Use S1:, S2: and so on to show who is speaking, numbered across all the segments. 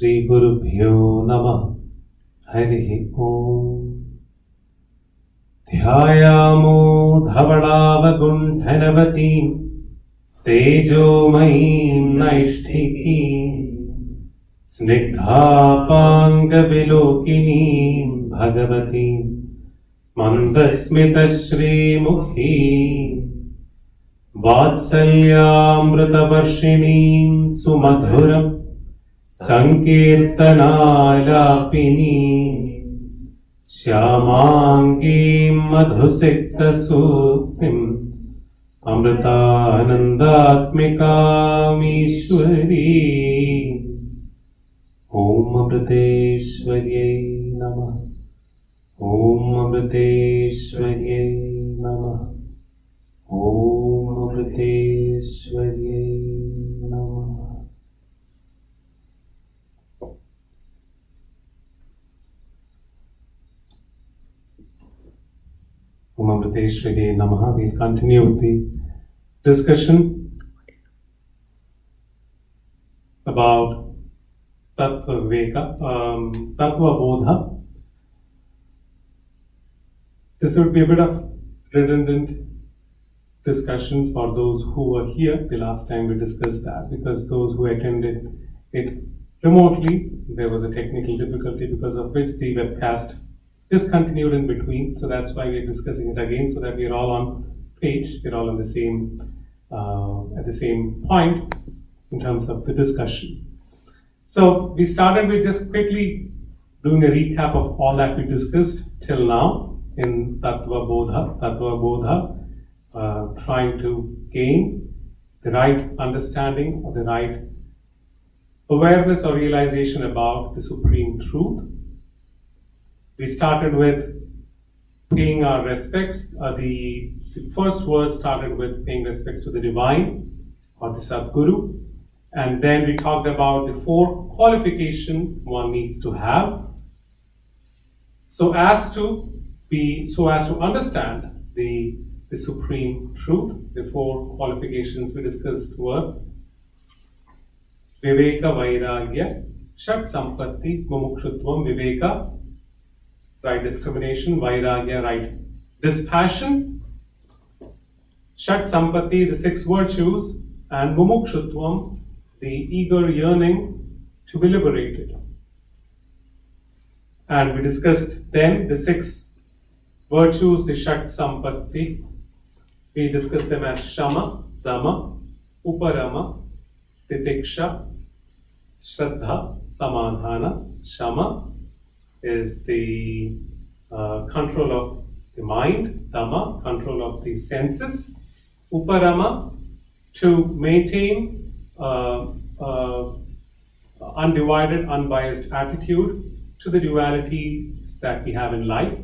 S1: Shri Gurubhyo Namah Harihi Om. Dhyayamo Dhavalavagunthanavatim Tejomayim Naishtikim Snigdhapangavilokinim Bhagavatim Mandasmita Shri Mukhi Vatsalyamritavarshinim Sumadhuram Sankirtanalapinim Shyamangim Madhusiktasuktim Amritanandatmikam Ishwari. Om Amriteshwarye Namah. Om Amriteshwarye Namah. Om Amriteshwarye Namah. Om Amriteshwarye Namah. We'll continue with the discussion about Tattva Bodha. This would be a bit of redundant discussion for those who were here the last time we discussed that, because those who attended it remotely, there was a technical difficulty because of which the webcast discontinued in between. So that's why we're discussing it again, so that we're all on page, we're all on the same at the same point in terms of the discussion. So we started with just quickly doing a recap of all that we discussed till now in Tattva Bodha, trying to gain the right understanding or the right awareness or realization about the Supreme Truth. We started with paying our respects. The first verse started with paying respects to the Divine or the Sadguru. And then we talked about the 4 qualifications one needs to have so as to understand the Supreme Truth. The 4 qualifications we discussed were Viveka Vairagya, Shat Sampatti, Mumukshutvam. Viveka, right discrimination; Vairagya, right dispassion; Shat Sampatti, the 6 virtues; and Mumukshutvam, the eager yearning to be liberated. And we discussed then the 6 virtues, the Shat Sampatti. We discussed them as Shama, Dama, Uparama, Titiksha, Shraddha, Samadhana. Shama is the control of the mind; Dama, control of the senses; Uparama, to maintain undivided, unbiased attitude to the dualities that we have in life,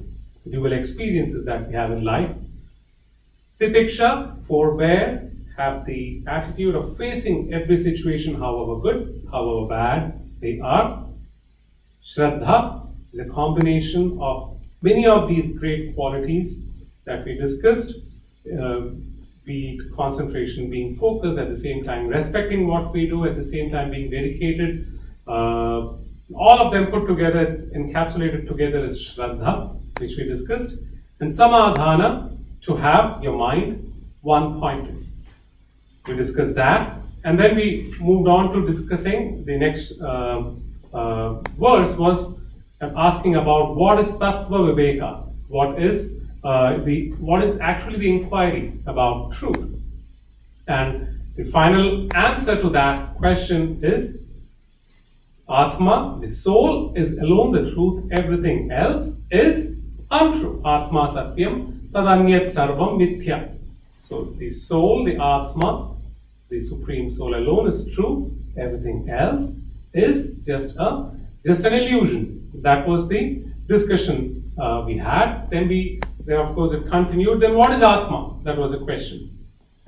S1: the dual experiences that we have in life. Titiksha, forbear, have the attitude of facing every situation, however good, however bad they are. Shraddha is a combination of many of these great qualities that we discussed, be it concentration, being focused, at the same time respecting what we do, at the same time being dedicated. All of them put together, encapsulated together, is Shraddha, which we discussed. And Samadhana, to have your mind one-pointed. We discussed that. And then we moved on to discussing the next verse was asking about what is Tattva Viveka, what is actually the inquiry about truth. And the final answer to that question is Atma, the soul, is alone the truth, everything else is untrue. Atma Satyam, Tadanyat Sarvam Mithya. So the soul, the Atma, the Supreme Soul alone is true, everything else is just an illusion. That was the discussion we had. Then of course it continued. Then what is Atma? That was a question.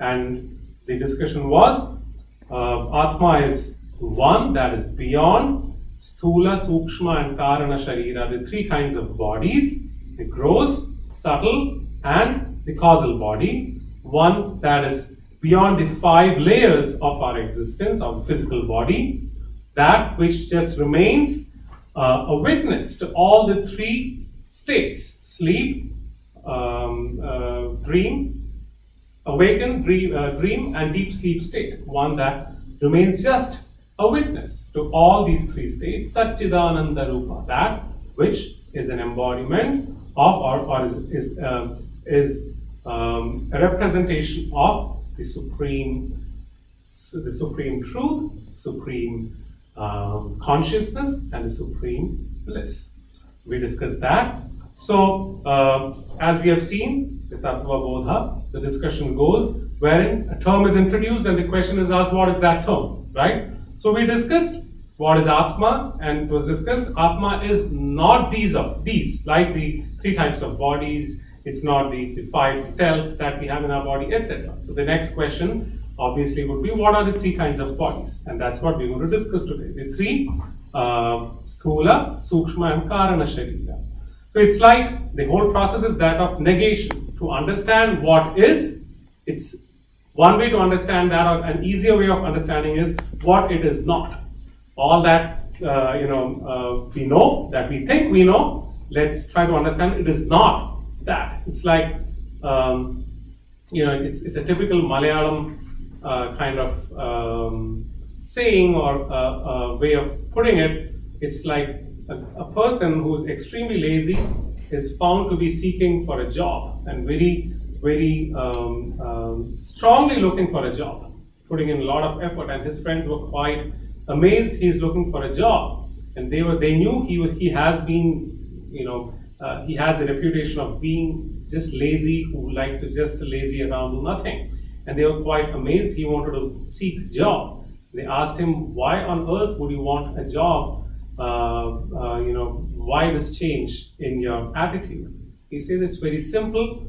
S1: And the discussion was Atma is one that is beyond Sthula, Sukshma and Karana Sharira, the 3 kinds of bodies, the gross, subtle and the causal body. One that is beyond the 5 layers of our existence, of the physical body. that which just remains a witness to all the three states: sleep, dream, awaken, dream, and deep sleep state. One that remains just a witness to all these three states, Satchidananda Rupa, that which is an embodiment of, or is a representation of the supreme truth, supreme consciousness, and the supreme bliss. We discussed that. So, as we have seen, the Tattva Bodha, the discussion goes wherein a term is introduced and the question is asked, what is that term, right? So we discussed what is Atma, and it was discussed Atma is not these, like the three types of bodies. It's not the five stealths that we have in our body, etc. So the next question obviously would be, what are the three kinds of bodies? And that's what we're going to discuss today. The three, Sthula, Sukshma, and Karana Sharira. So it's like the whole process is that of negation. To understand what is, it's one way to understand that, or an easier way of understanding is what it is not. All that we know, that we think we know, let's try to understand it is not that. It's like it's a typical Malayalam kind of saying or way of putting it. It's like a person who is extremely lazy is found to be seeking for a job and very strongly looking for a job, putting in a lot of effort, and his friends were quite amazed he's looking for a job, and they knew he has been, he has a reputation of being just lazy, who likes to just lazy around, do nothing, and they were quite amazed he wanted to seek a job. They asked him, why on earth would you want a job? Why this change in your attitude? He said, it's very simple.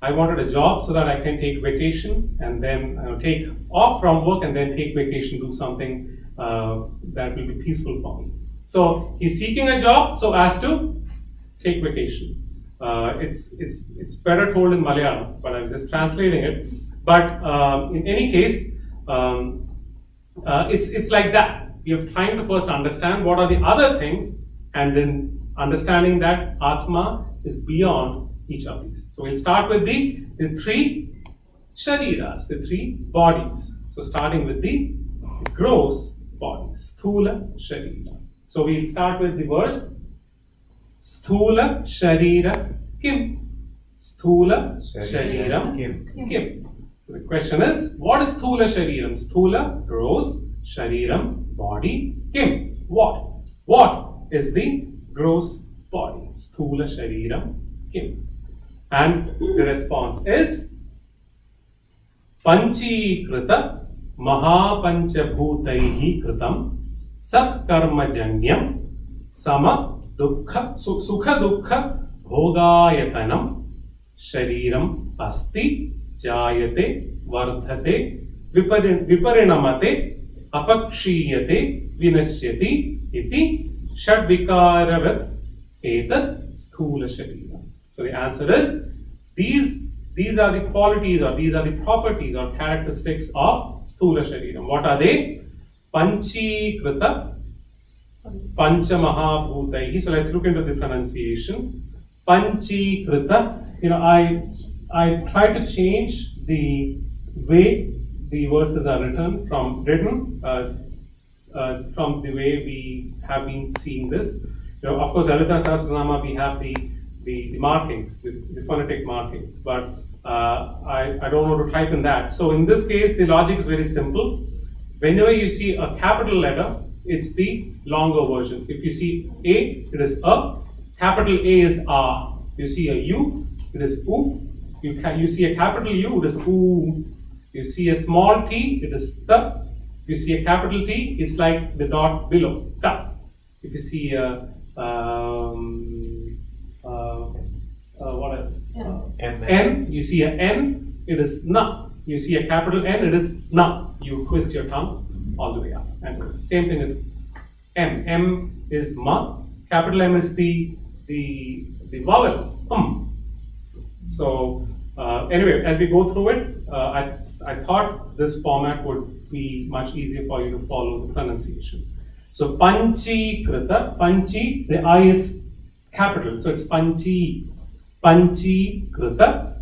S1: I wanted a job so that I can take vacation and then take off from work and then take vacation, do something that will be peaceful for me. So he's seeking a job so as to take vacation. It's better told in Malayalam, but I'm just translating it. But in any case, it's like that. We have trying to first understand what are the other things, and then understanding that Atma is beyond each of these. So we'll start with the three shariras, the three bodies. So starting with the gross bodies, Sthula Sharira. So we'll start with the verse Sthula Sharira Kim. Sthula Shariram Kim. So the question is, what is Sthula Shariram? Sthula, gross, Shariram, body, Kim. What? What is the gross body? Sthula Shariram Kim. And the response is Panchikrita Mahapanchabhutaihi Kritam Sat Karma Janyam Sama Dukha Sukha Dukha Bhogayatanam Shariram Asti Jayate Vardhate Viparinamate Apakshiyate Vinashyati Iti Shadvikaravat Etat Sthula Sharira. So the answer is, these are the qualities, or these are the properties or characteristics of Sthula Shariram. What are they? Panchikrita Panchamahabhutaihi. So let's look into the pronunciation. Panchikrita. I try to change the way the verses are written from the way we have been seeing this. Of course, Lalita Sahasranama, we have the markings, the phonetic markings, but I don't want to type in that. So in this case, the logic is very simple. Whenever you see a capital letter, it's the longer version. So if you see A, it is A. Capital A is A. You see a U, it is U. You see a capital U, it is U. You see a small t, it is ta. If you see a capital T, it's like the dot below, ta. If you see a what else? N, you see a N, it is na. You see a capital N, it is na. You twist your tongue all the way up. And same thing with M. M is ma. Capital M is the vowel. So anyway, as we go through it, I thought this format would be much easier for you to follow the pronunciation. So Panchi Krita, Panchi, the I is capital, so it's Panchi. Panchi Krita,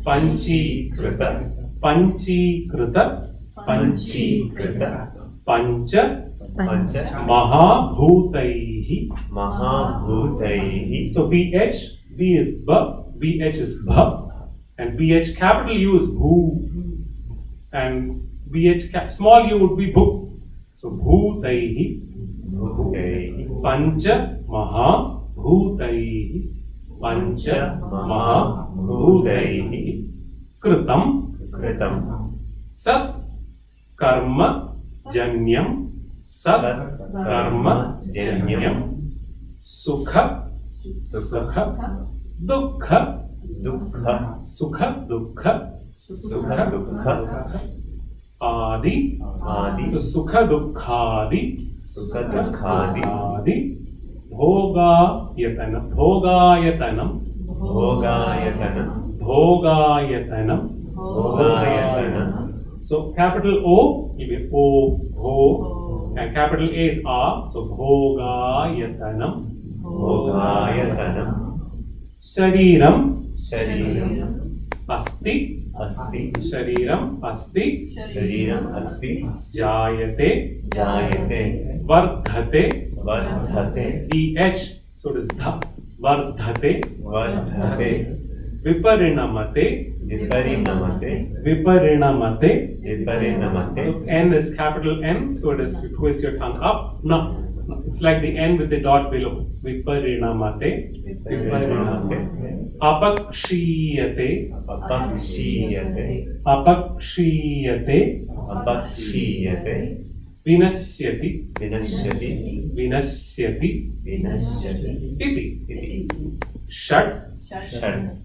S1: Panchi
S2: Krita,
S1: Panchi Krita,
S2: Panchi Krita,
S1: Pancha
S2: Pancha,
S1: Mahabhutaihi.
S2: Mahabhutaihi.
S1: So BH, B is B, BH is B, and BH capital U is Bhu, and BH small u would be Bhu. So Bhutaihi,
S2: Bhutaihi.
S1: Pancha Mahabhutaihi, Pancha Mahabhutaihi, Kritam,
S2: Kritam,
S1: Sat Karma Janyam, Sat Karma Janyam, Sukha, Sukha, Dukkha,
S2: Dukkha,
S1: Sukha, Dukkha,
S2: Sukha, Dukkha,
S1: Adi.
S2: Adi,
S1: So Sukha Dukkhadi,
S2: Sukha, Dukkhadi,
S1: Adi, Bhogayatanam, Bhogayatanam,
S2: Bhogayatanam,
S1: Bhogayatanam.
S2: Bhogayatanam.
S1: So capital O will be O, Bho, and capital A is A, so Bhogayatanam.
S2: Bhogayatanam.
S1: Shariram
S2: Shariram
S1: Asti,
S2: Asti,
S1: Shariram Asti,
S2: Shariram Asti,
S1: Jayate,
S2: Jayate,
S1: Vardhate,
S2: Vardhate,
S1: DH, so it is Dha, Vardhate,
S2: Vardhate,
S1: Viparinamate,
S2: Viparinamate,
S1: Viparinamate.
S2: Viparinamate.
S1: So N is capital N, so it is, you twist your tongue up. No, it's like the N with the dot below. Viparinamate, Viparinamate. Apakshiyate,
S2: Apakshiyate,
S1: Apakshiyate,
S2: Apakshiyate,
S1: Vinasyati,
S2: Vinashyati,
S1: Vinasyati,
S2: Vinashyati,
S1: Iti.
S2: Iti.
S1: Shat,
S2: Shat,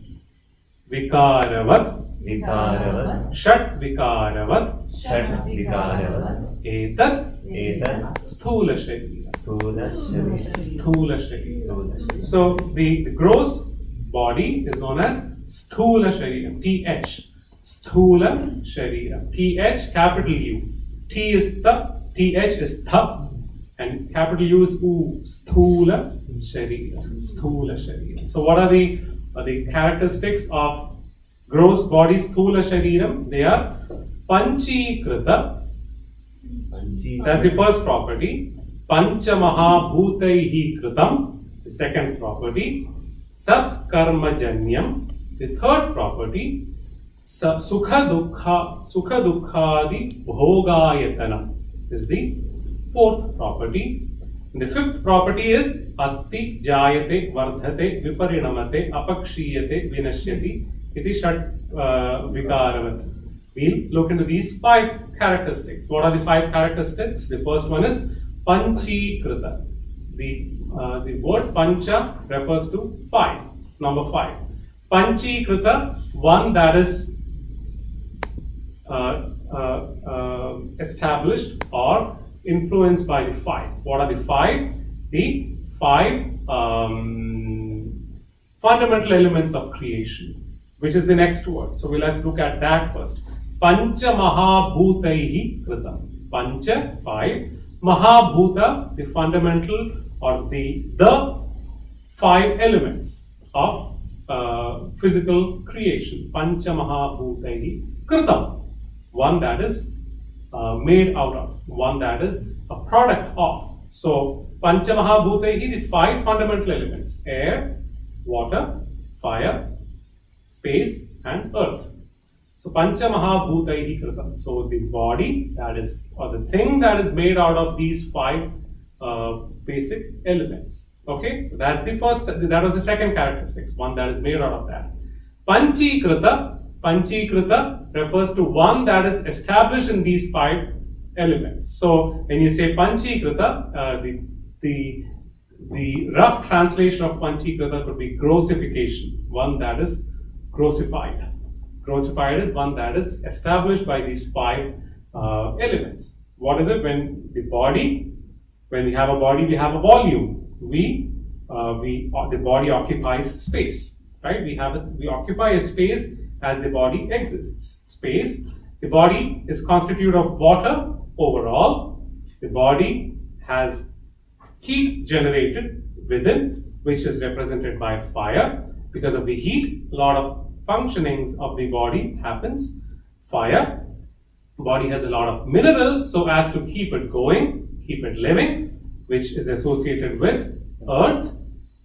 S1: Vikaravat,
S2: Vikaravat,
S1: Shat Vikaravat,
S2: Shat Vikaravat,
S1: Etat,
S2: Etat,
S1: Sthula Sharira.
S2: Stula Sharira.
S1: Sthula Sharira. So the gross body is known as Sthula Sharira, TH. Sthula Sharira. TH, capital U. T is Tha, TH is Tha, and capital U is U. Sthula Sharira. Sthula Sharira. So what are the characteristics of gross body Sthula Shariram? They are Panchikrita. That's the first property. Pancha Mahabhutaihi Kritam, the second property. Sat Karma Janyam, the third property. Sukha Dukkhadi Bhogayatanam is the fourth property. And the fifth property is Asti Jayate Vardhate Viparinamate Apakshiyate Vinashyati iti Shat Vikaravat. We'll look into these 5 characteristics. What are the 5 characteristics? The first one is Panchikrita. The word Pancha refers to 5. Number 5. Panchikrita, one that is established or influenced by the 5. What are the 5? The 5 fundamental elements of creation, which is the next word. So let's look at that first. Pancha Mahabhutaihi Kritam. Pancha, 5. Mahabhuta, the fundamental or the 5 elements of physical creation. Pancha Mahabhutaihi Kritam. One that is made out of, one that is a product of. So Pancha Mahabhutaihi, the 5 fundamental elements: air, water, fire, space, and earth. So Pancha Mahabhutaihi Kritam. So the body that is, or the thing that is made out of these 5 basic elements. Okay, so that's the first, that was the second characteristic, one that is made out of that. Panchikrita, Panchikrita refers to one that is established in these 5 elements. So when you say Panchikrita, the rough translation of Panchikrita could be grossification, one that is grossified. Grossified is one that is established by these 5 elements. What is it? When we have a body, we have a volume. The body occupies space, right? We occupy a space as the body exists. Space. The body is constituted of water overall. The body has heat generated within, which is represented by fire. Because of the heat, a lot of functionings of the body happens. Fire. Body has a lot of minerals so as to keep it going, keep it living, which is associated with earth,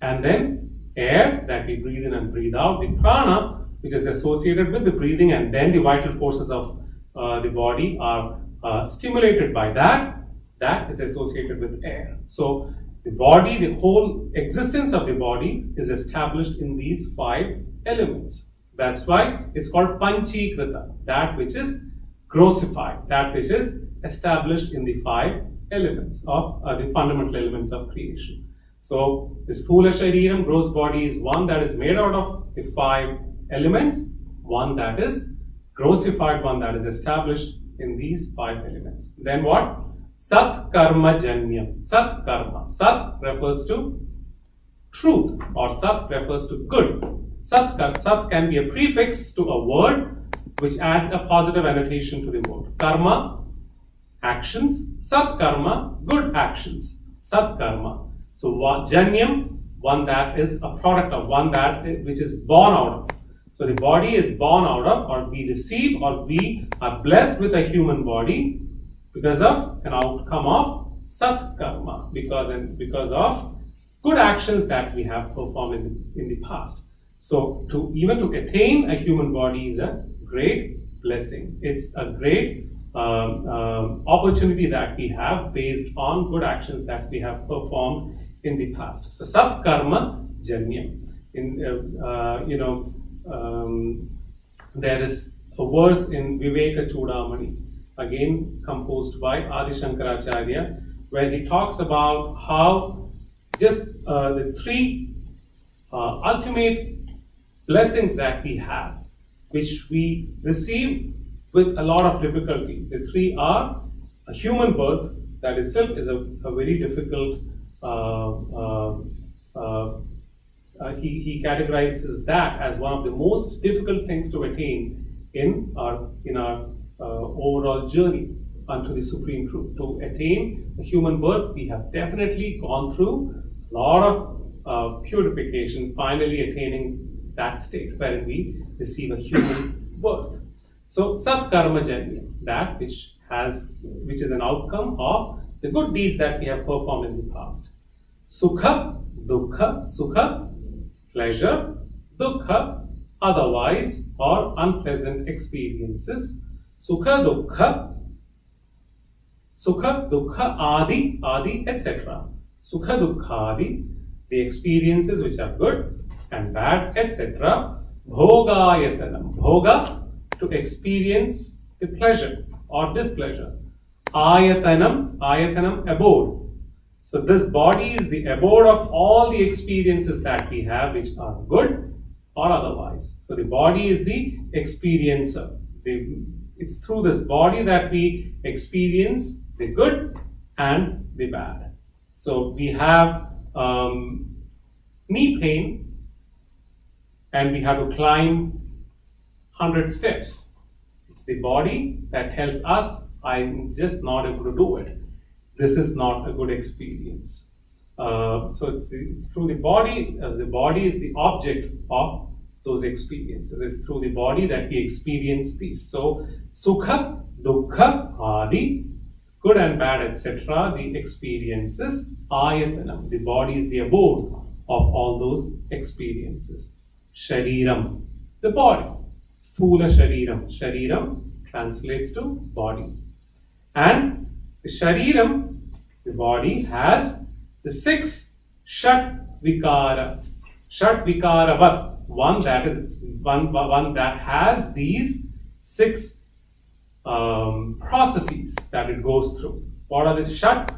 S1: and then air that we breathe in and breathe out, the prana, which is associated with the breathing, and then the vital forces of the body are stimulated by that. That is associated with air. So the body, the whole existence of the body is established in these 5 elements. That's why it's called Panchikrita, that which is grossified, that which is established in the 5 elements of the fundamental elements of creation. So the Sthula Shariram, gross body, is one that is made out of the 5 elements, one that is grossified, one that is established in these 5 elements. Then what? Sat Karma Janyam. Sat Karma. Sat refers to truth, or Sat refers to good. Sat can be a prefix to a word which adds a positive annotation to the word. Karma, actions. Sat Karma, good actions. Sat Karma. So Janyam, one that is a product of, one that which is born out of. So the body is born out of, or we receive, or we are blessed with a human body because of an outcome of Sat Karma, because of good actions that we have performed in the past. So to attain a human body is a great blessing. It's a great opportunity that we have based on good actions that we have performed in the past. So Sat Karma Janyam. There is a verse in Viveka Chudamani, again composed by Adi Shankaracharya, where he talks about how just the 3 ultimate blessings that we have, which we receive with a lot of difficulty. The 3 are a human birth, that itself is a very difficult. He categorizes that as one of the most difficult things to attain in our overall journey unto the supreme truth. To attain a human birth, we have definitely gone through a lot of purification, finally attaining that state wherein we receive a human birth. So Sat Karma Janya, that which is an outcome of the good deeds that we have performed in the past. Sukha, Dukkha. Sukha, pleasure. Dukkha, otherwise or unpleasant experiences. Sukha, Dukkha, Adi, etc. Sukha, Dukkha, Adi, the experiences which are good and bad, etc. Bhogayatanam. Bhoga, to experience the pleasure or displeasure. Ayatanam, abode. So this body is the abode of all the experiences that we have, which are good or otherwise. So the body is the experiencer. It's through this body that we experience the good and the bad. So we have knee pain, and we have to climb 100 steps. It's the body that tells us, I'm just not able to do it. This is not a good experience. So it's through the body, as the body is the object of those experiences. It's through the body that we experience these. So Sukha, Dukkha, Adi, good and bad, etc., the experiences. Ayatanam, the body is the abode of all those experiences. Shariram, the body. Sthula Shariram. Shariram translates to body. And the Shariram, the body, has the 6 Shat Vikara. Shat Vikaravat, one that has these 6 processes that it goes through. What are these? Shat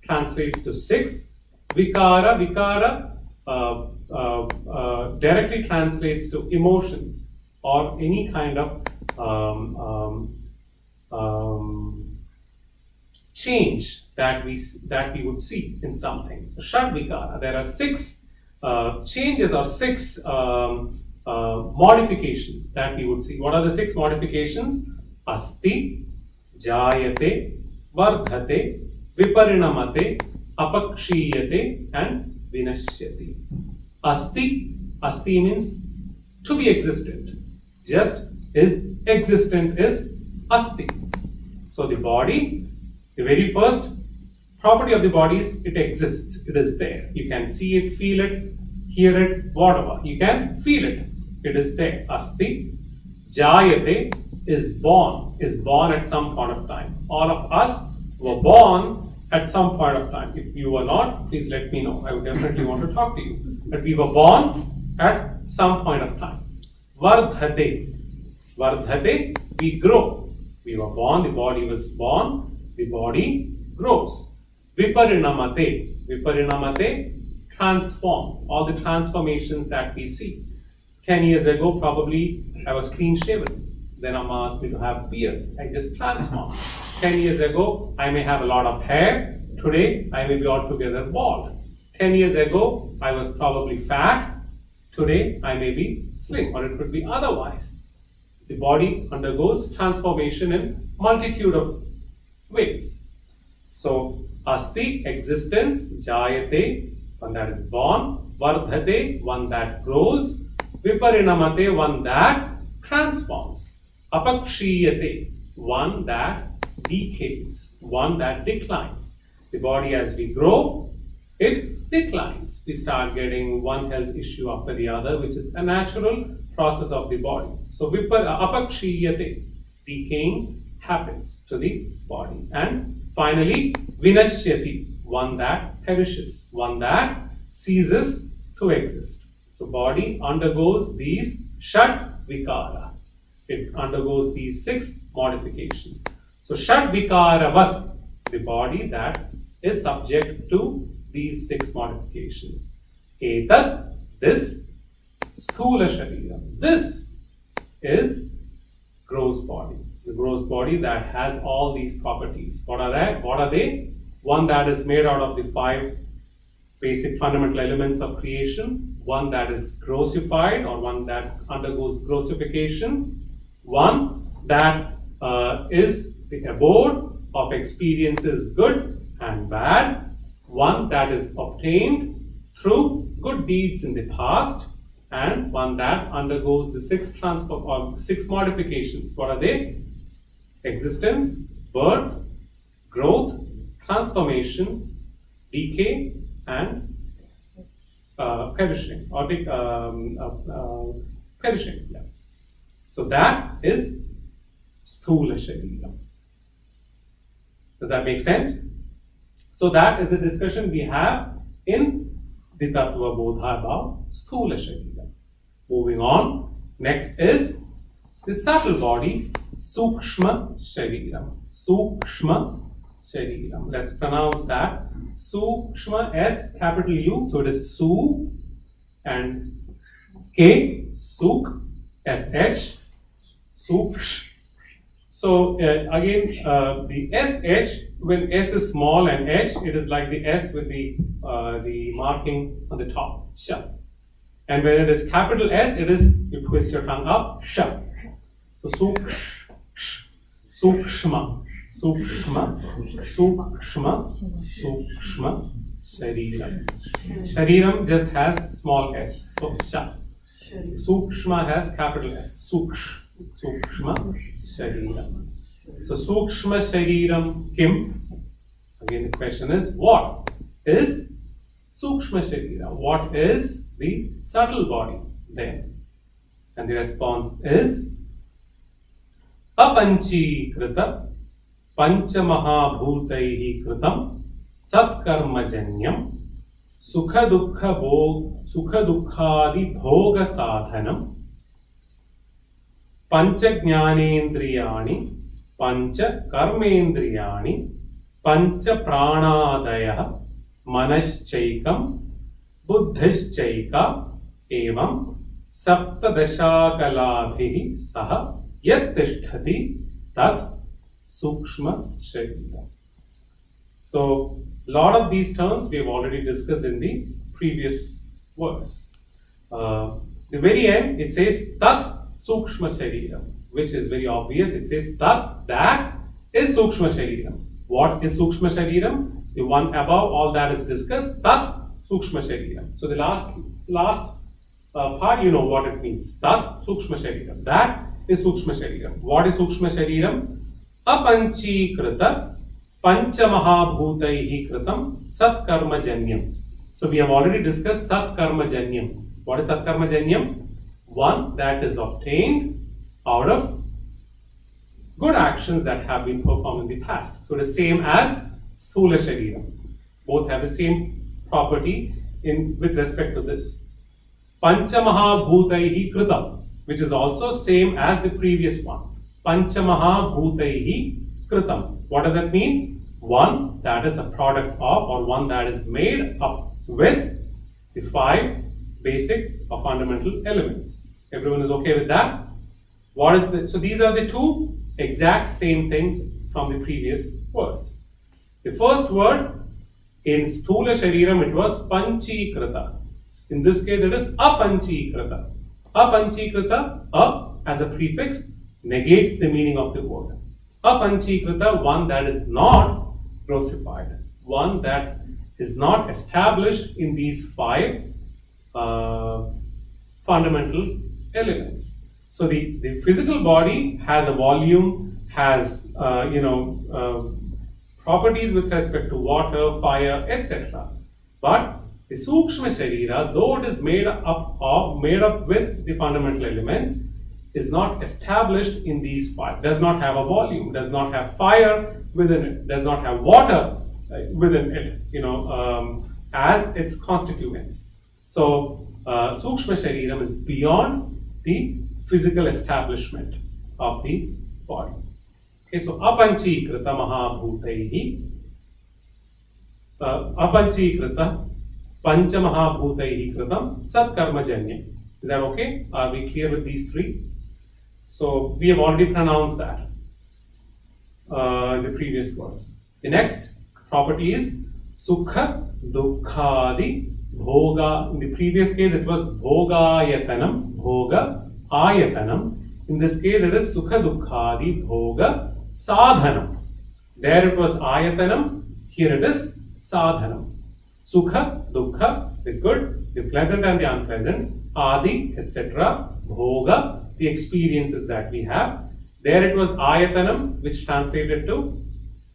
S1: translates to 6. Vikara directly translates to emotions or any kind of change that we would see in something. So Shat Vikara, there are 6 changes or 6 modifications that we would see. What are the 6 modifications? Asti, Jayate, Vardhate, viparinamate, apakshiyate, and vinashyati. Asti means to be existent. Just is existent is asti. So the body, the very first property of the body is it exists. It is there. You can see it, feel it, hear it, whatever. You can feel it. It is there. Asti. Jayate is born at some point of time. All of us were born at some point of time. If you were not, please let me know. I would definitely want to talk to you. But we were born at some point of time. Vardhate. Vardhate, we grow. We were born, the body was born, the body grows. Viparinamate. Viparinamate, transform. All the transformations that we see. 10 years ago, probably I was clean shaven. Then Amma asked me to have beard. I just transformed. 10 years ago, I may have a lot of hair. Today, I may be altogether bald. 10 years ago, I was probably fat. Today, I may be slim, or it could be otherwise. The body undergoes transformation in multitude of ways. So, asti, existence, jayate, one that is born, vardhate, one that grows, viparinamate, one that transforms, apakshiyate, one that decays, one that declines. The body, as we grow, it declines. We start getting one health issue after the other, which is a natural process of the body. So, apakshiyate, decaying happens to the body. And finally, vinashyati, one that perishes, one that ceases to exist. So, body undergoes these shat vikara. It undergoes these 6 modifications. So, shat vikaravat, the body that is subject to these 6 modifications. Etat, this, sthula sharira, this is gross body. The gross body that has all these properties. What are they? What are they? One that is made out of the 5 basic fundamental elements of creation. One that is grossified, or one that undergoes grossification. One that is the abode of experiences good and bad. One that is obtained through good deeds in the past, and one that undergoes the 6 modifications. What are they? Existence, birth, growth, transformation, decay, and perishing, or perishing. Yeah. So that is sthula sharira. Does that make sense? So that is the discussion we have in the Tattva Bodha about sthula sharira. Moving on, next is the subtle body, sukshma shariram. Sukshma shariram. Let's pronounce that. Sukshma, S, capital U. So it is Su and K, Suk, SH, Suksh. So again, the SH, when S is small and H, it is like the S with the marking on the top, Sha. And when it is capital S, it is, you twist your tongue up, Sha. So Suksh, Sukshma, Sukshma, Sukshma, Sukshma, Shariram. Shariram just has small s, so Sha. Sukshma has capital S, Suksh, Sukshma, Shariram. So Sukshma Shariram Kim? Again the question is, what is Sukshma Sharira? What is the subtle body then? And the response is Apanchikrita Panchamahabhutaihi Kritam Satkarmajanyam Sukha Dukkhadi Bhoga Sadhanam Pancha Jnanendriyani Pancha Karmendriyani Pancha Pranadaya Manaschaikam Buddhishchaika Evam Saptadashakalabhihi Saha Yattisthati Tat Sukshma Sharira. So, a lot of these terms we have already discussed in the previous verse. The very end, it says Tat Sukshma Sharira, which is very obvious. It says Tat, that is Sukshma Sharira. What is Sukshma Shariram? The one above all that is discussed, Tat Sukshma Shariram. So the last part, you know what it means. Tat Sukshma Shariram. That is Sukshma Shariram. What is Sukshma Shariram? Apanchikrita Panchamahabhutaihi Kritam Sat Karma Janyam. So we have already discussed Sat Karma Janyam. What is Sat Karma Janyam? One that is obtained out of good actions that have been performed in the past. So the same as Sthula Shariram. Both have the same property with respect to this. Panchamahabhutaihi Kritam, which is also same as the previous one. Panchamahabhutaihi Kritam. What does that mean? One that is a product of, or one that is made up with the 5 basic or fundamental elements. Everyone is okay with that? What is the, so these are the 2 exact same things from the previous verse. The first word in Sthula Shariram, it was Panchikrita. In this case, it is Apanchikrita. Apanchikrita, up as a prefix, negates the meaning of the word. Apanchikrita, one that is not grossified, one that is not established in these 5 fundamental elements. So the physical body has a volume, has properties with respect to water, fire, etc. But the Sukshma Sharira, though it is made up with the fundamental elements, is not established in these 5. Does not have a volume, does not have fire within it, does not have water within it, as its constituents. So Sukshma Shariram is beyond the physical establishment of the body. Okay, so Apanchikrita Mahabhutaihi, Apanchikrita Panchamahabhutaihi Kritam Sat Karma Janya. Is that okay? Are we clear with these 3? So we have already pronounced that in the previous verse. The next property is Sukha Dukkhadi Bhoga. In the previous case it was Bhogayatanam, Bhoga Ayatanam. In this case it is Sukha Dukkhadi Bhoga Sadhanam. There it was Ayatanam, here it is Sadhanam. Sukha, Dukkha, the good, the pleasant and the unpleasant, Adi, etc. Bhoga, the experiences that we have. There it was Ayatanam, which translated to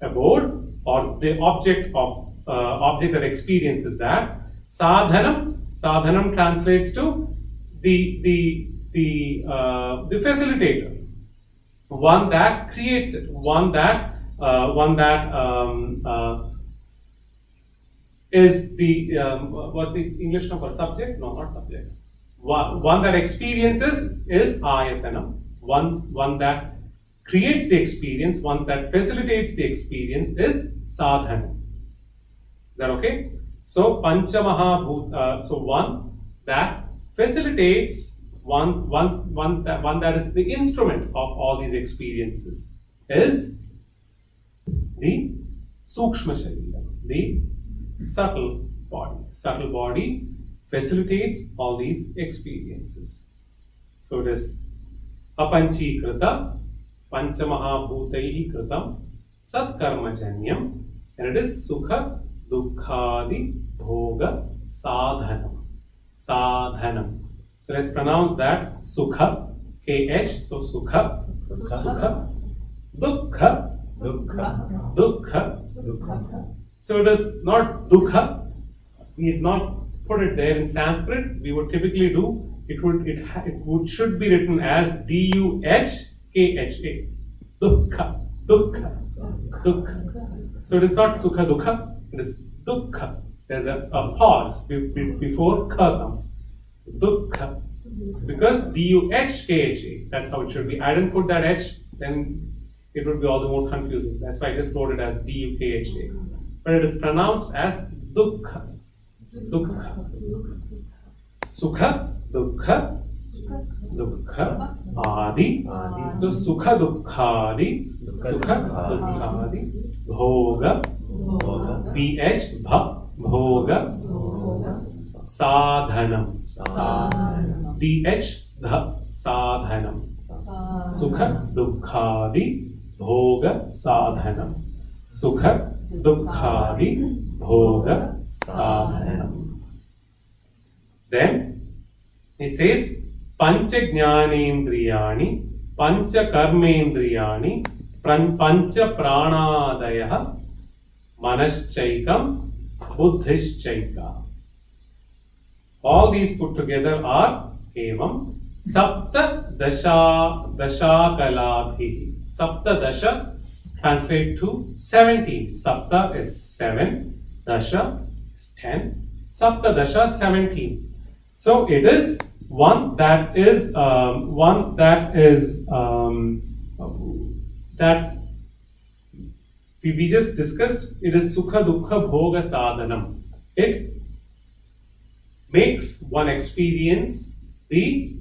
S1: abode, or the object that experiences that. Sadhanam translates to the facilitator, one that creates it, one that is the what's the English term for subject? No, not subject. One that experiences is Ayatanam. One that creates the experience, one that facilitates the experience is Sadhanam. Is that okay? So Panchamahabhut, so one that facilitates, one that is the instrument of all these experiences is the Sukshma Sharira, the subtle body. Subtle body facilitates all these experiences. So it is Apanchikrita Panchamahabhutaihi Kritam Sat Karma Janyam, and it is Sukha Dukkhadi Bhoga Sadhanam. Sadhanam. So let's pronounce that Sukha, KH, so Sukha, Sukha, Dukkha,
S2: Dukkha,
S1: Dukkha.
S2: Dukkha.
S1: So it is not Dukkha. We need not put it there in Sanskrit. We would typically do it should be written as Duhkha. Dukkha, Dukkha, Dukkha. So it is not Sukha Dukkha, it is Dukkha. There's a pause before Kha comes. Dukkha. Because Duhkha, that's how it should be. I didn't put that H, then it would be all the more confusing. That's why I just wrote it as Duhkha. But it is pronounced as Dukkha. Dukkha. Sukha, Dukkha, Dukkha, Adi. So Sukha Dukkhadi, Sukha Dukkhadi, Bhoga, PH, Bha, Bhoga, Sadhanam, DH, Dha, Sadhanam, Sukha Dukkhadi, Bhoga, Sadhanam. Sukha Dukkhadi Bhoga Sadhanam. Then it says Pancha Jnanendriyani, Pancha Karmendriyani, Pancha Pranadayaha, Manaschaikam, Buddhishchaika. All these put together are Evam Sapta Dasha Kalabhi. Sapta Dasha translate to 17. Sapta is 7, Dasha is 10. Sapta Dasha 17. So it is one that we just discussed. It is Sukha Dukkha Bhoga Sadhanam. It makes one experience the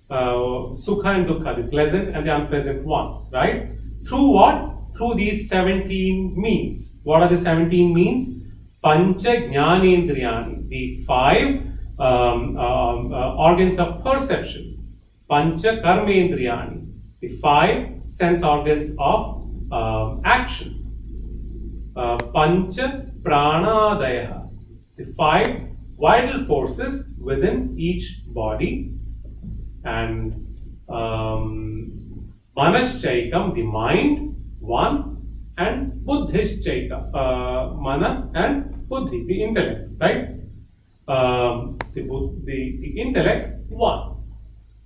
S1: Sukha and Dukkha, the pleasant and the unpleasant ones, right? Through what? Through these 17 means. What are the 17 means? Pancha Jnanendriyani, the 5 organs of perception. Pancha Karmendriyani, the 5 sense organs of action. Pancha Pranadayaha, the 5 vital forces within each body. And Manaschaikam, the mind, 1, and Buddhishchaika, Mana and Buddhi, the intellect, right? The intellect, 1.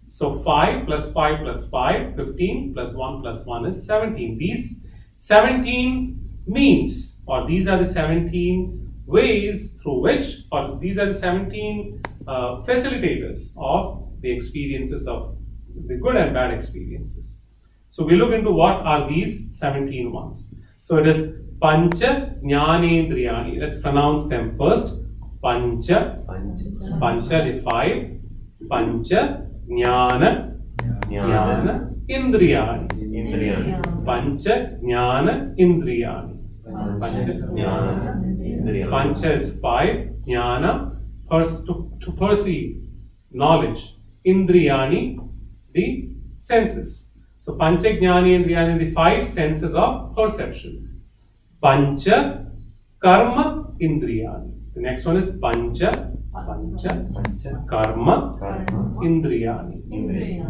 S1: So 5 plus 5 plus 5, 15 plus 1 plus 1 is 17. These 17 means, or these are the 17 ways through which, or these are the 17 facilitators of the experiences of the good and bad experiences. So we look into what are these 17 ones. So it is Pancha Jnanendriyani. Let's pronounce them first. Pancha, the 5. Pancha Jnana Indriyani. Pancha Jnana Indriyani. Pancha is 5. Jnana, to perceive, knowledge. Indriyani, the senses. So Pancha Jnanendriyani, the 5 senses of perception. Pancha Karma Indriyani. The next one is Pancha Karma Indriyani.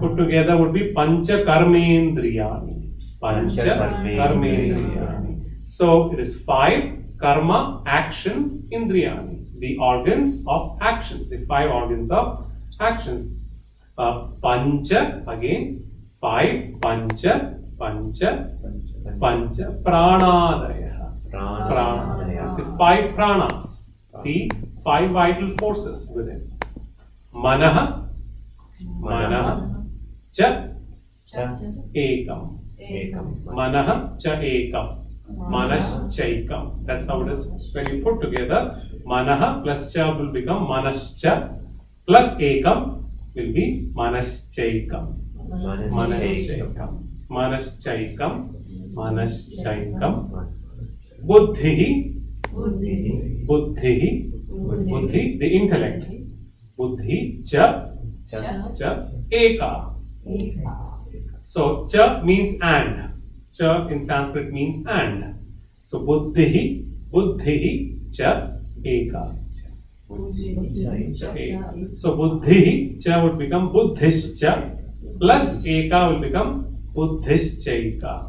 S1: Put together would be Pancha Karmendriyani. Pancha Karmendriyani. So it is 5 Karma, action, Indriyani. The organs of actions. The 5 organs of actions. Pancha, again, 5 Pancha Pranadaya. The 5 pranas, the 5 vital forces within. Manaha cha ekam. Manaha cha ekam. Manaschaikam. That's how it is. When you put together, Manaha plus cha will become Manascha, plus ekam will be Manaschaikam. Manaschaikam. Buddhi, the intellect. Buddhi, cha eka. So cha means and. Cha in Sanskrit means and. So buddhi cha eka. So buddhi cha would become buddhishcha, plus eka will become buddhishchaika.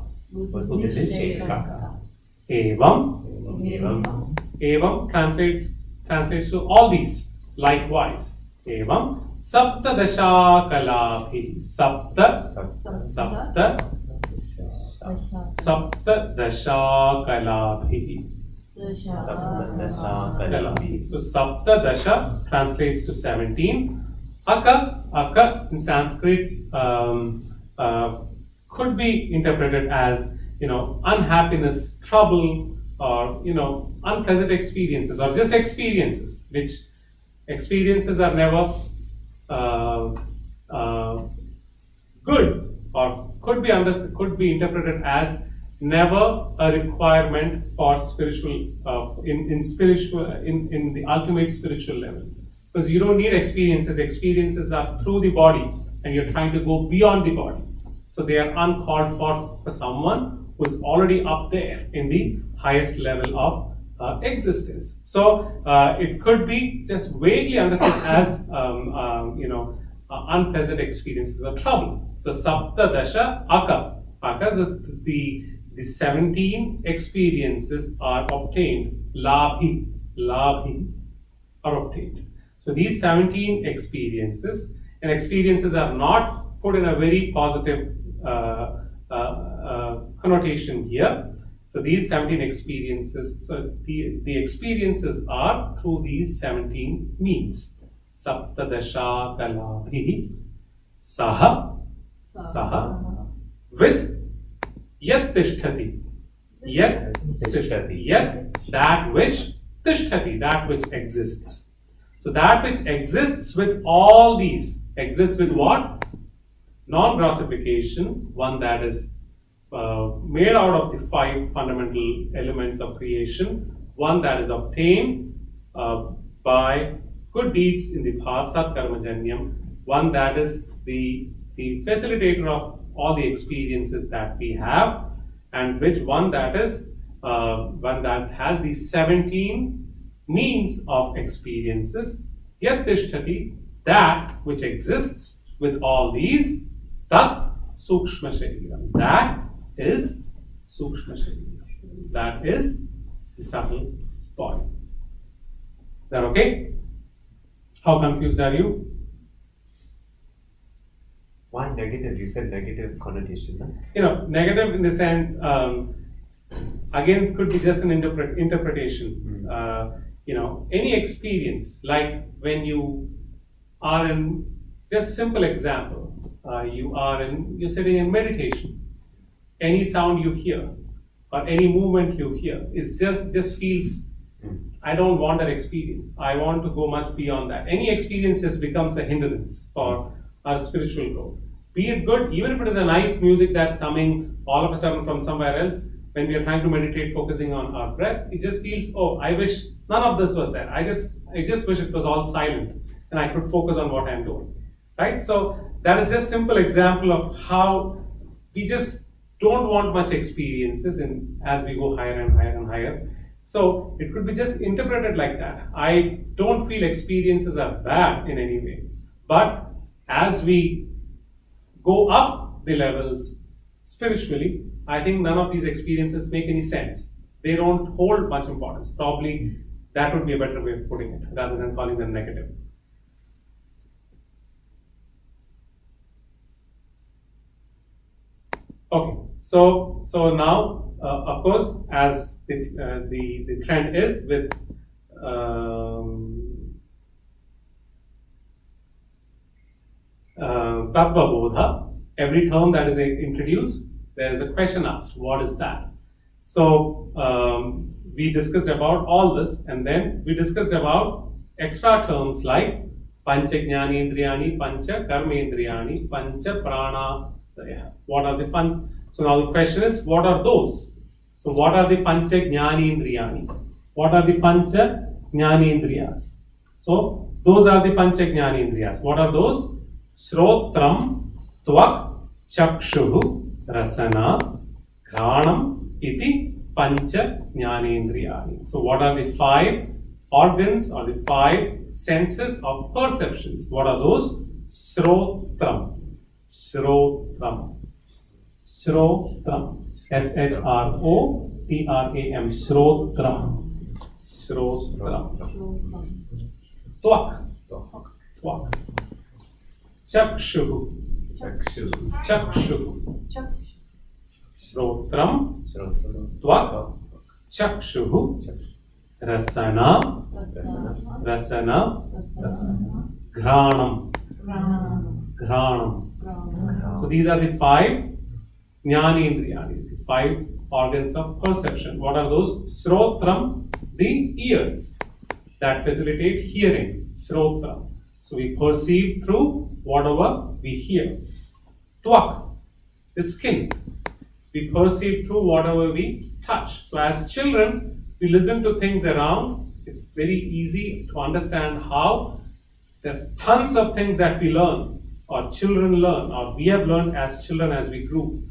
S1: Evam translates to all these. Likewise, evam sapta dasha kalabhi. Sapta dasha kalabhi. So sapta dasha translates to 17. Aka in Sanskrit could be interpreted as, unhappiness, trouble, or unpleasant experiences, or just experiences, which experiences are never good, or could be interpreted as never a requirement for spiritual in the ultimate spiritual level, because you don't need experiences. Experiences are through the body, and you're trying to go beyond the body, so they are uncalled for someone who's already up there in the highest level of existence. So it could be just vaguely understood as unpleasant experiences of trouble. So Sapta Dasha Aka. Aka, the 17 experiences are obtained. Labhi are obtained. So these 17 experiences, and experiences are not put in a very positive connotation here. So these 17 experiences, so the experiences are through these 17 means. Saptadasha kalabhi saha with yat tishtati. Yat tishtati. Yat, that which tishtati, that which exists. So that which exists with all these, exists with what? Non-grossification, one that is made out of the 5 fundamental elements of creation, one that is obtained by good deeds in the past, Sat Karmajanyam, one that is the facilitator of all the experiences that we have, and which one that is one that has the 17 means of experiences. Yat tishtati, that which exists with all these, tat sukshma shariram, that is sukshma shariram, that is the subtle body. Is that okay? How confused are you?
S3: Why negative? You said negative connotation, huh?
S1: Negative in the sense, again, could be just an interpretation. Any experience, like when you are in, just simple example, you're sitting in meditation. Any sound you hear or any movement you hear is just feels, I don't want that experience. I want to go much beyond that. Any experience just becomes a hindrance for our spiritual growth. Be it good, even if it is a nice music that's coming all of a sudden from somewhere else, when we are trying to meditate, focusing on our breath, it just feels, oh, I wish none of this was there. I just wish it was all silent and I could focus on what I'm doing. Right? So that is just simple example of how we just don't want much experiences as we go higher and higher and higher. So it could be just interpreted like that. I don't feel experiences are bad in any way. But as we go up the levels spiritually, I think none of these experiences make any sense. They don't hold much importance. Probably that would be a better way of putting it, rather than calling them negative. Okay, so now, of course, as the trend is with Tattva Bodha, every term that is introduced, there is a question asked. What is that? So we discussed about all this, and then we discussed about extra terms like Pancha Jnanendriyani, Pancha Karmendriyani, Pancha Prana. What are the So now the question is, what are those? So what are the Pancha Jnanendriyani? What are the Pancha Jnanendriyas? So those are the Pancha Jnanendriyas. What are those? Shrotram, Tvak, Chakshuhu, Rasana, Granam, Iti, Pancha Jnanendriyani. So what are the 5 organs or the 5 senses of perceptions? What are those? Shrotram. Shrotram. Shrotram. Shrotram. Shrotram. Shrotram. Tvak. Tvak. Chakshuhu. Chakshuhu. Shrotram. Tvak. Chakshuhu. Rasana. Rasana. Granam. Granam. So these are the 5 Jnanendriyanis, the 5 organs of perception. What are those? Shrotram, the ears that facilitate hearing. Shrotra. So we perceive through whatever we hear. Tvak, the skin. We perceive through whatever we touch. So as children, we listen to things around. It's very easy to understand how there are tons of things that we learn, or children learn, or we have learned as children as we grew.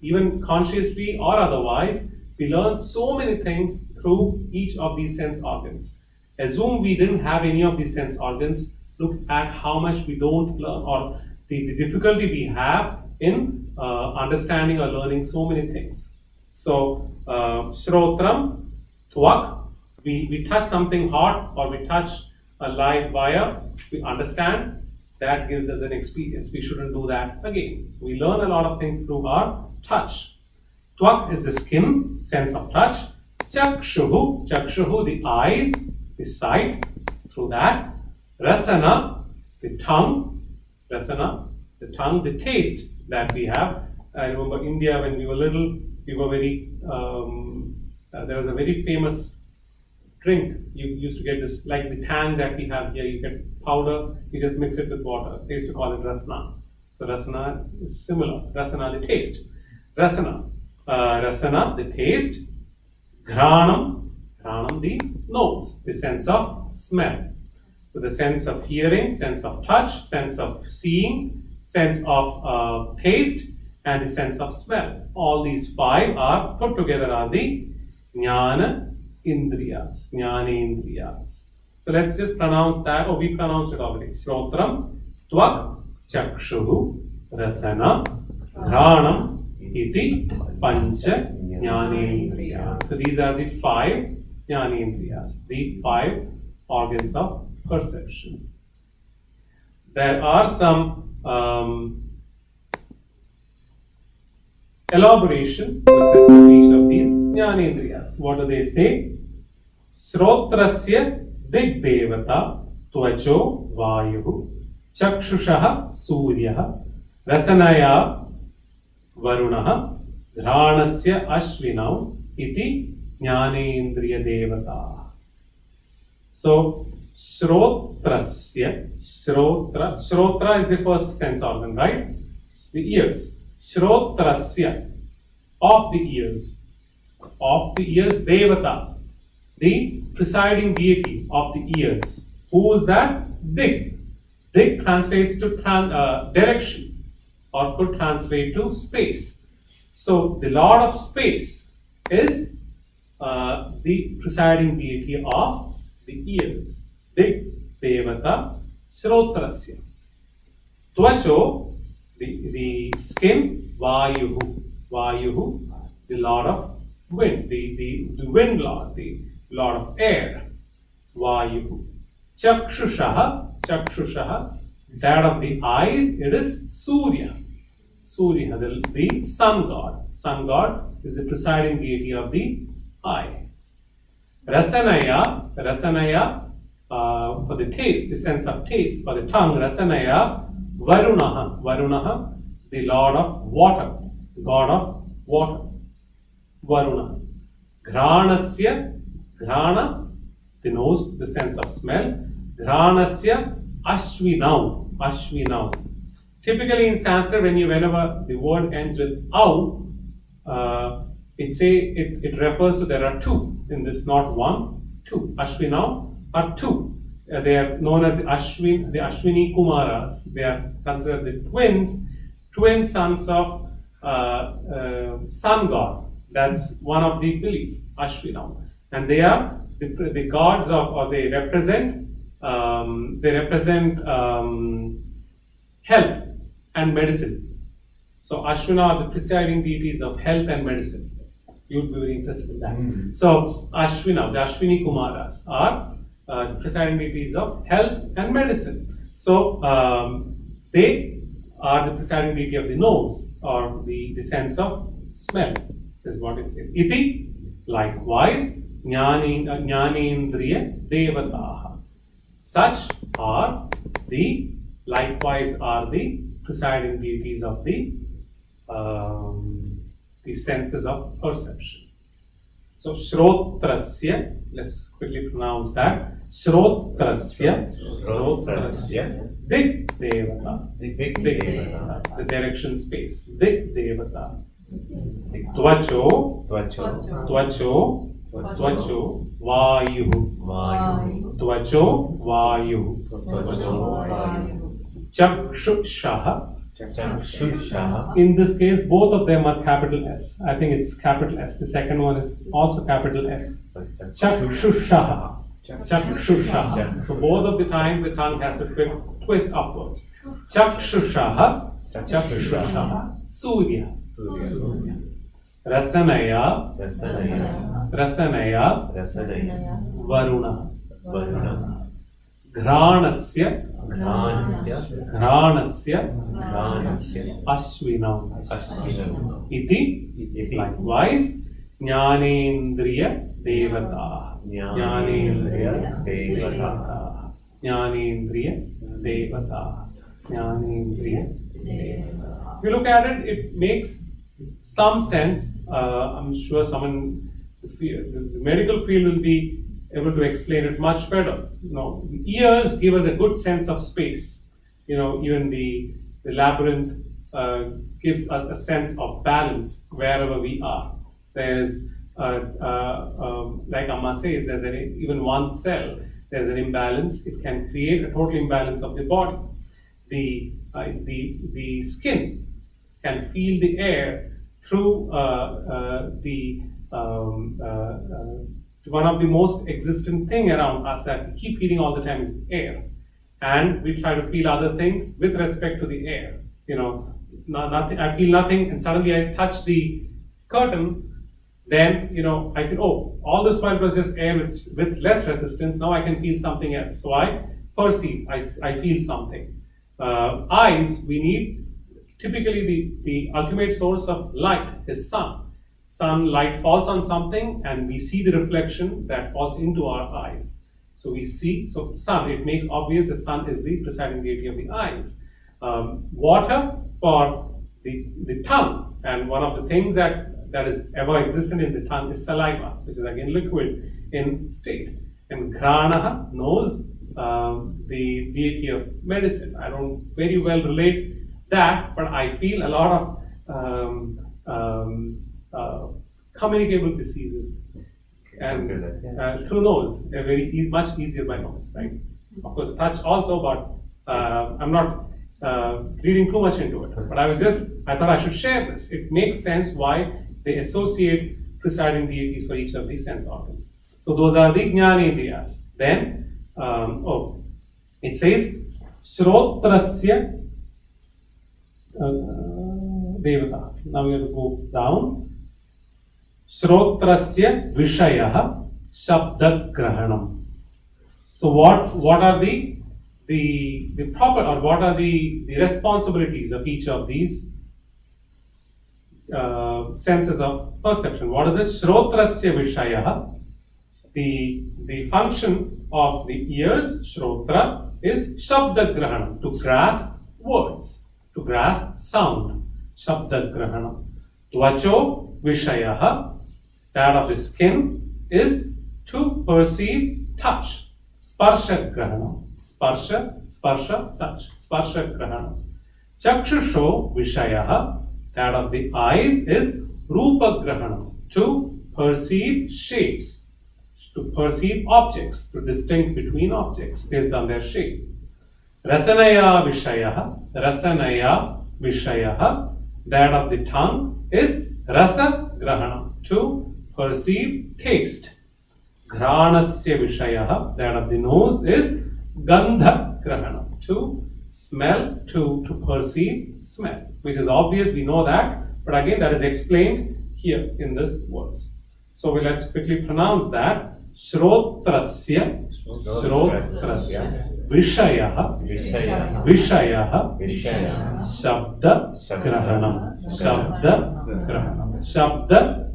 S1: even consciously or otherwise, we learn so many things through each of these sense organs. Assume we didn't have any of these sense organs, look at how much we don't learn, or the difficulty we have in understanding or learning so many things. So, Shrotram, Tvak, we touch something hot or we touch a live wire, we understand, that gives us an experience. We shouldn't do that again. We learn a lot of things through our touch. Tvak is the skin, sense of touch. Chakshuhu, the eyes, the sight, through that. Rasana, the tongue, the taste that we have. I remember India when we were little, we were very, there was a very famous drink. You used to get this, like the tang that we have here, you get powder, you just mix it with water. They used to call it rasana. So rasana is similar. Rasana, the taste. Rasana, the taste. Granam, the nose, the sense of smell. So the sense of hearing, sense of touch, sense of seeing, sense of taste, and the sense of smell. All these five are put together are the jnana indriyas. So let's just pronounce that, or we pronounced it already. Shrotram, Tvak, Chakshuhu, Rasana, Granam, Iti, Pancha, Jnanendriya. So these are the five Jnanendriyas, the five organs of perception. There are some elaboration with respect to each of these Jnanendriyas. What do they say? Srotrasya Digdevata Tvacho Vayuhu Chakshushaha Suryaha Rasanaya Varunaha Dhranasya Ashvinau Iti Jnanendriya Devata. So Shrotrasya, Shrotra is the first sense organ, right? The ears. Shrotrasya, of the ears, Devata, the presiding deity of the ears. Who is that? Dig. Dig translates to direction, or could translate to space. So the Lord of space is the presiding deity of the ears. Dig Devata Shrotrasya. Tvacho, the skin, Vayuhu, the Lord of wind, the wind Lord, the Lord of air, Vayuhu. Chakshushaha, that of the eyes, it is Surya, the sun god. Sun god is the presiding deity of the eye. Rasanaya, for the taste, the sense of taste, for the tongue, Rasanaya, Varunaha, the Lord of water, the god of water, Varuna. Granasya, the nose, the sense of smell. Granasya, Ashvinau. Typically in Sanskrit, whenever the word ends with au, it refers to there are two in this, not one, two. Ashvinau are two. They are known as the Ashwini Kumaras. They are considered the twin sons of sun god. That's one of the belief, Ashvinau. And they are the gods of, or they represent health and medicine. So Ashwina are the presiding deities of health and medicine. You would be very interested in that. So Ashwina, the Ashwini Kumaras are the presiding deities of health and medicine. So they are the presiding deity of the nose, or the sense of smell, is what it says. Iti, likewise, Jnanendriya Devataha. Such are the presiding deities of the senses of perception. So Shrotrasya, let's quickly pronounce that. Shrotrasya, Dig Devata, the direction space. Dig Devata. Tvacho, Vayuhu. Tvacho, Vayuhu. Chakshushaha,
S3: Chakshusha.
S1: In this case, both of them are capital S. I think it's capital S. The second one is also capital S. Chakshusha. Chakshusha. So both of the times the tongue has to twist upwards. Chakshusha. Chakshusha. Surya. Rasanaya. Rasanaya. Varuna. Ghranasya. Ghranasya. Ashvinam. Iti. Likewise. Jnanendriya Devata. Jnanendriya Devata. Jnanendriya Devata. Jnanendriya Devata. If you look at it, it makes some sense. I'm sure someone, the medical field will be able to explain it much better. Ears give us a good sense of space. Even the labyrinth gives us a sense of balance wherever we are. There's, like Amma says, there's even one cell, there's an imbalance. It can create a total imbalance of the body. The skin can feel the air through one of the most existent thing around us that we keep feeling all the time is the air. And we try to feel other things with respect to the air. Nothing. I feel nothing, and suddenly I touch the curtain. Then I feel, all this while it was just air with less resistance. Now I can feel something else. So I perceive. I feel something. Eyes, we need typically the ultimate source of light is sun. Sunlight falls on something, and we see the reflection that falls into our eyes. So we see, sun, it makes obvious the sun is the presiding deity of the eyes. Water for the tongue, and one of the things that is ever existent in the tongue is saliva, which is again liquid in state. And Granaha knows the deity of medicine. I don't very well relate that, but I feel a lot of communicable diseases. And through nose, much easier by nose, right? Of course, touch also, but I'm not reading too much into it. But I thought I should share this. It makes sense why they associate presiding deities for each of these sense organs. So those are the Jnanendriyas. Then, it says, Shrotrasya Devata. Now we have to go down. Shrotrasya Vishayaha Shabda Grahanam. So what are the proper, or what are the responsibilities of each of these senses of perception? What is it? Shrotrasya Vishayaha. The function of the ears, Shrotra, is Shabda Grahanam, to grasp words, to grasp sound. Shabda Grahanam. Tvacho Vishayaha, that of the skin, is to perceive touch. Sparsha Grahanam. Sparsha, touch. Sparsha Grahanam. Chakshusho Vishayaha, that of the eyes, is Rupa Grahanam, to perceive shapes, to perceive objects, to distinguish between objects based on their shape. Rasanaya Vishayaha, that of the tongue, is Rasa Grahanam, to perceive taste. Ghranasya Vishayaha, that of the nose, is Gandha Grahanam, to smell, to perceive smell, which is obvious, we know that, but again that is explained here in this verse. So let's quickly pronounce that. Shrotrasya Vishayaha Shabda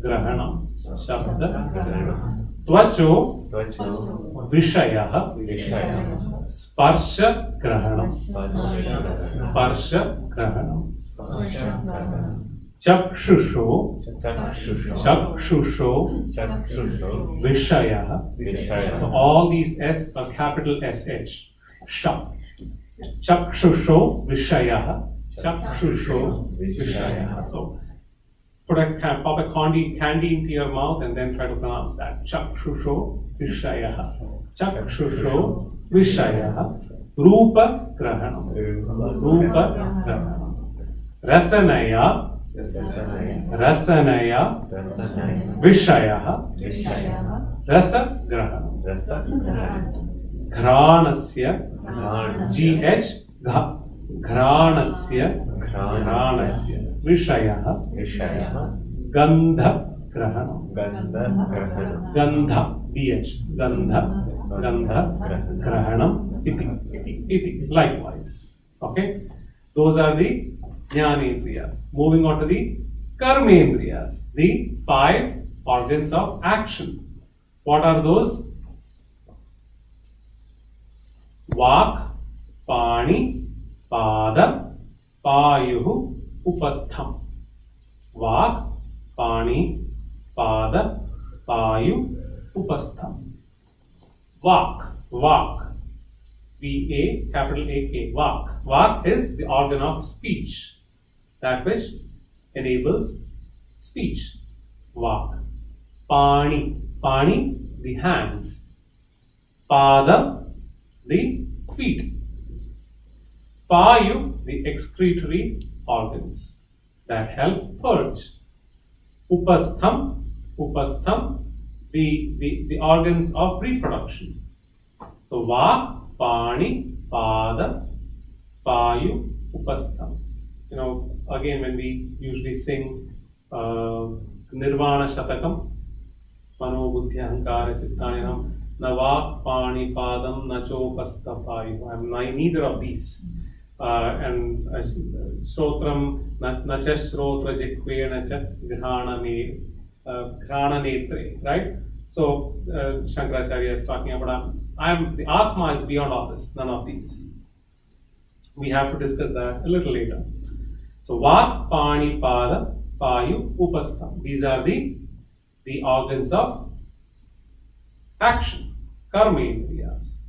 S1: Grahanam. Tvacho Vishayaha Sparsha Grahanam. Chakshusho Vishayaha. So all these S are capital SH. Chakshusho Vishayaha. So pop a candy into your mouth and then try to pronounce that. Chakshusho Vishayaha. Rupa Grahanam. Rasanaya. Rasanaya. Vishayah. Rasagrahanam. Ghranasya. GH. Ghranasya. Vishayah. Gandha Grahanam. Gandha. BH. Gandha Grahanam. Iti. Likewise. Okay. Those are the Jnanendriyas. Moving on to the Karmendriyas, the 5 organs of action. What are those? Vak, Pani, Pada, Payuh, Upastham. Vak, Pani, Pada, Payu, Upastham. Vak. V-A, capital A-K, Vak. Vak is the organ of speech, that which enables speech. Vak. Pani, the hands. Pada, the feet. Payu, the excretory organs that help purge. Upastham, the organs of reproduction. So Vak, Pani, Pada, Payu, Upastham. Again, when we usually sing Nirvana Shatakam, Mano Buddhi Ahankara Chittanam, Na Vak, Pani, Padam, Na Chopastha, Payu. I'm neither of these. And Shrotram, Na Cha Shrotra Jikve, Na Cha Grana Netre, right? So Shankaracharya is talking about the Atma is beyond all this, none of these. We have to discuss that a little later. So Vak, Pani, Pada, Payu, Upastham. These are the organs of action, Karmendriyas.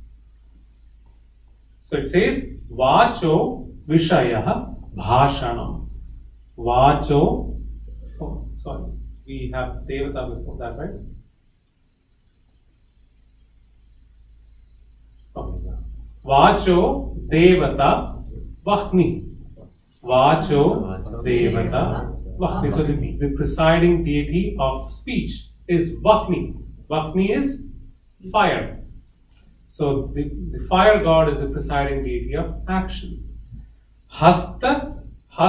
S1: So it says Vacho Vishayah Bhashanam. Vacho, sorry, we have Devata before that, right? Vacho Devata Vahni. Vacho Devata Vahni. So the presiding deity of speech is Vahni. Vahni is fire. So the fire god is the presiding deity of action. Hastayo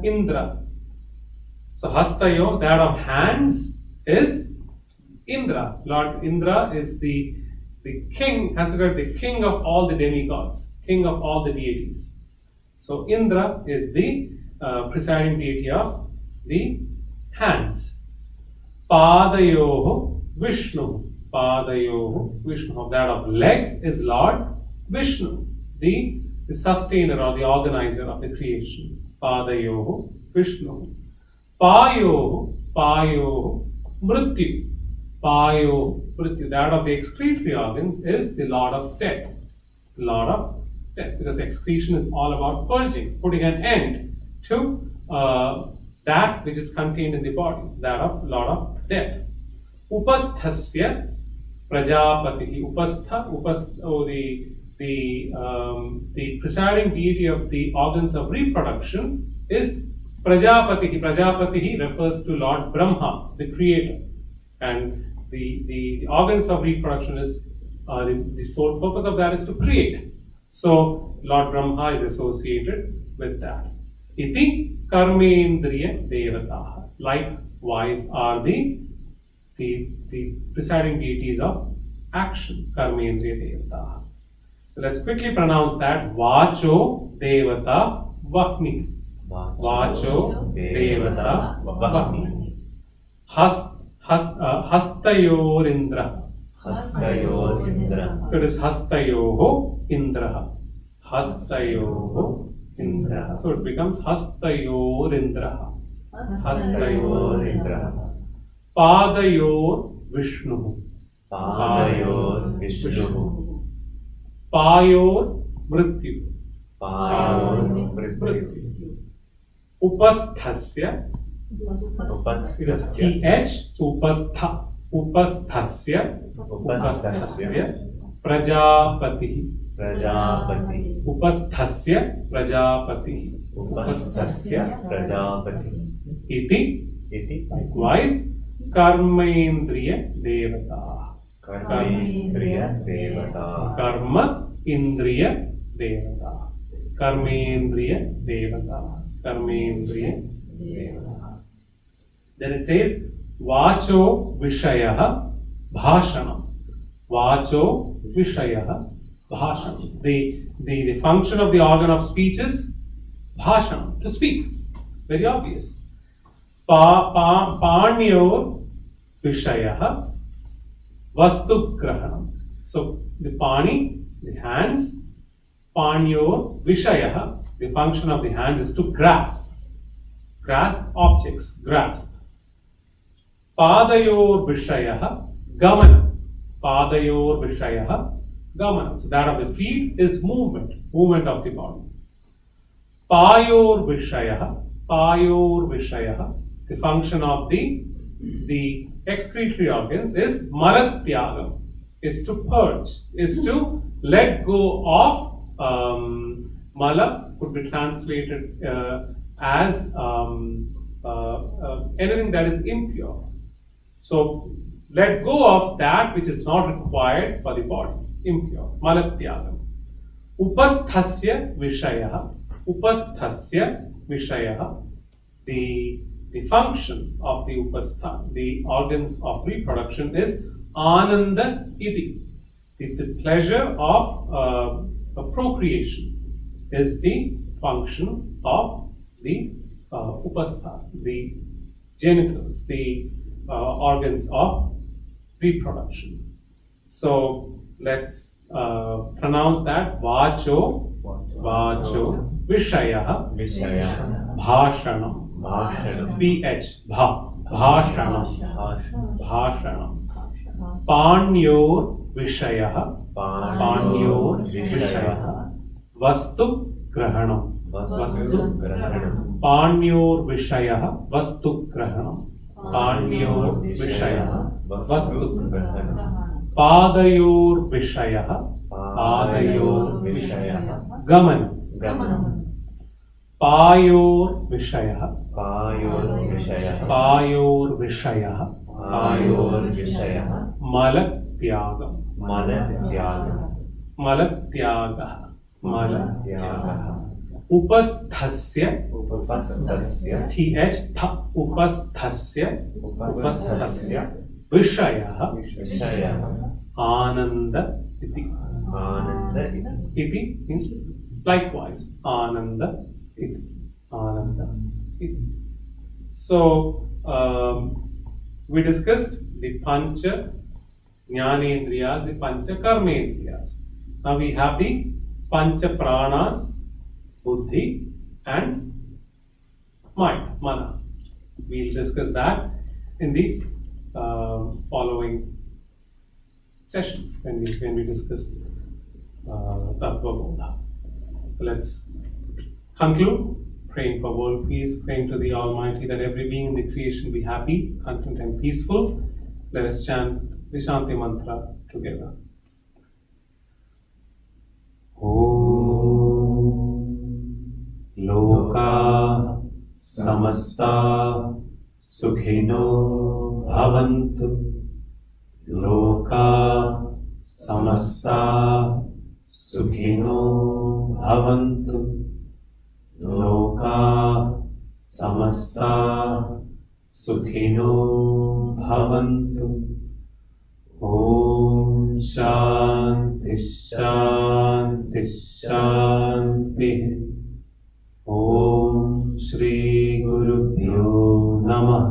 S1: Indra. So Hastayo, that of hands, is Indra. Lord Indra is the king, considered the king of all the demigods, king of all the deities. So Indra is the presiding deity of the hands. Padayoho Vishnu. Padayoho Vishnu. That of legs is Lord Vishnu, the sustainer or the organizer of the creation. Padayoho Vishnu. Payoho Mrityu. Mrityu, that of the excretory organs, is the Lord of Death. The Lord of Death, because excretion is all about purging, putting an end to that which is contained in the body, that of Lord of Death. Upasthasya Prajapati. The presiding deity of the organs of reproduction is Prajapati. Prajapati refers to Lord Brahma, the creator. And the organs of reproduction is the sole purpose of that is to create. So Lord Brahma is associated with that. Iti Karmendriya Devataha. Likewise are the presiding deities of action, Karmendriya Devataha. So let's quickly pronounce that. Vacho Devata Vahni. Vacho Devata Vahni. Hastayorindra.
S3: Hastayorindra.
S1: So it is Hastayoho Indra. Hastayoho Indra. So it becomes Hastayorindra.
S3: Hastayorindra.
S1: Padayor Vishnu.
S3: Padayor Vishnu.
S1: Payor Mrityu.
S3: Payor Mrityu.
S1: Upasthasya. It is TH. So Upasthasya. Prajapati.
S3: Prajapati.
S1: Upasthasya Prajapati.
S3: Upasthasya Prajapati.
S1: Iti.
S3: Iti.
S1: Likewise, Karmendriya Devata.
S3: Karmendriya Devata.
S1: Karma Indriya Devata. Karmendriya Devata. Karmendriya Devata. Then it says, Vacho Vishayaha Bhashanam. Vacho Vishayaha Bhashanam. The function of the organ of speech is Bhashanam, to speak. Very obvious. Panyor Vishayaha Vastu Grahanam. So the pani, the hands, Panyor Vishayaha, the function of the hand is to grasp. Grasp objects, grasp. Padayor Vishayaha Gamanam. Padayor Vishayaha Gamanam. So that of the feet is movement, movement of the body. Payor Vishayaha, the function of the excretory organs is Malatyagam, is to purge, is to let go of mala, could be translated as anything that is impure. So let go of that which is not required for the body, impure, Malatyagam. Upasthasya Vishayaha, the function of the upastha, the organs of reproduction is Ananda Iti. The pleasure of procreation is the function of the upastha, the genitals, the organs of reproduction. So let's pronounce that Vacho Vishayaha Bhashanam. PH Bhashanam. Panyor Vishayaha Vastu Grahanam. Panyor Vishayaha Vastu Grahanam. Panyor Vishayaha Vastu Grahanam. Padayor Vishayaha Gamanam. Payor Vishayaha Malatyagam. Malatyagah. Upasthasya TH Upasthasya Vishayaha Ananda Iti. Iti means likewise. Ananda Iti. So we discussed the Pancha Jnanendriyas, the Pancha Karmendriyas. Now we have the Pancha Pranas, Buddhi and mind, Mana. We'll discuss that in the following session when we discuss Tattva Bodha. So let's conclude, praying for world peace, praying to the Almighty that every being in the creation be happy, content and peaceful. Let us chant the Shanti Mantra together. Om Loka Samasta Sukhino Bhavantu. Loka Samasta Sukhino Bhavantu. Loka Samasta Sukhino Bhavantu. Om Shanti Shanti Shanti. Om Shri Gurubhyo Namah.